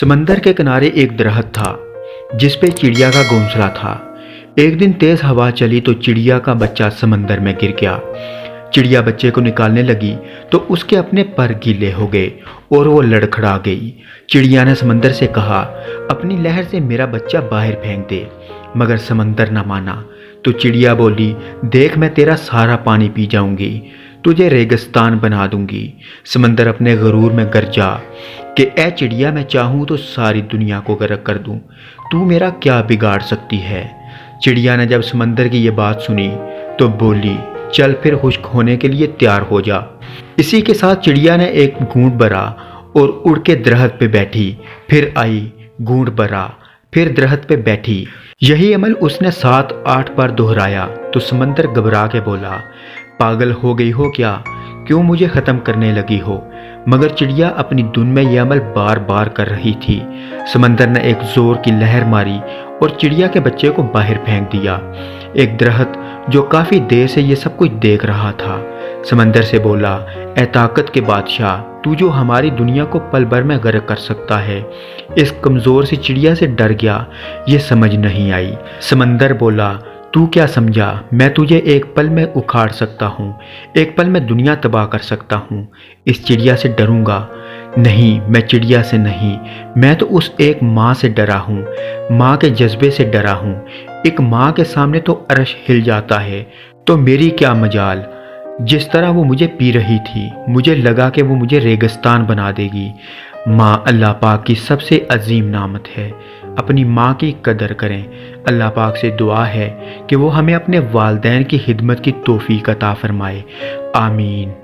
समंदर के किनारे एक दरख्त था जिस पे चिड़िया का घोंसला था। एक दिन तेज हवा चली तो चिड़िया का बच्चा समंदर में गिर गया। चिड़िया बच्चे को निकालने लगी तो उसके अपने पर गीले हो गए और वो लड़खड़ा गई। चिड़िया ने समंदर से कहा, अपनी लहर से मेरा बच्चा बाहर फेंक दे, मगर समंदर न माना। तो चिड़िया बोली, देख मैं तेरा सारा पानी पी जाऊंगी, तुझे रेगिस्तान बना दूंगी। समंदर अपने गरूर में गरजा कि ए चिड़िया, मैं चाहूँ तो सारी दुनिया को गर्क कर दूँ, तू मेरा क्या बिगाड़ सकती है। चिड़िया ने जब समंदर की ये बात सुनी तो बोली, चल फिर खुश्क होने के लिए तैयार हो जा। इसी के साथ चिड़िया ने एक घूंट भरा और उड़ के दरख्त पे बैठी, फिर आई, घूंट भरा, फिर दरख्त पे बैठी। यही अमल उसने 7-8 बार दोहराया तो समंदर घबरा के बोला, पागल हो गई हो क्या, क्यों मुझे ख़त्म करने लगी हो। मगर चिड़िया अपनी धुन में यह अमल बार बार कर रही थी। समंदर ने एक जोर की लहर मारी और चिड़िया के बच्चे को बाहर फेंक दिया। एक दरख्त जो काफ़ी देर से ये सब कुछ देख रहा था समंदर से बोला, ए ताकत के बादशाह, तू जो हमारी दुनिया को पल भर में गर्क कर सकता है। इस कमज़ोर सी चिड़िया से डर गया, ये समझ नहीं आई। समंदर बोला, तू क्या समझा, मैं तुझे एक पल में उखाड़ सकता हूँ, एक पल में दुनिया तबाह कर सकता हूँ। इस चिड़िया से डरूंगा नहीं, मैं चिड़िया से नहीं, मैं तो उस एक माँ से डरा हूँ, माँ के जज्बे से डरा हूँ। एक माँ के सामने तो अर्श हिल जाता है, तो मेरी क्या मजाल। जिस तरह वो मुझे पी रही थी, मुझे लगा कि वो मुझे रेगिस्तान बना देगी। माँ अल्लाह पाक की सबसे अजीम नामत है, अपनी माँ की कदर करें। अल्लाह पाक से दुआ है कि वो हमें अपने वालिदैन की खिदमत की तौफीक अता फरमाए। आमीन।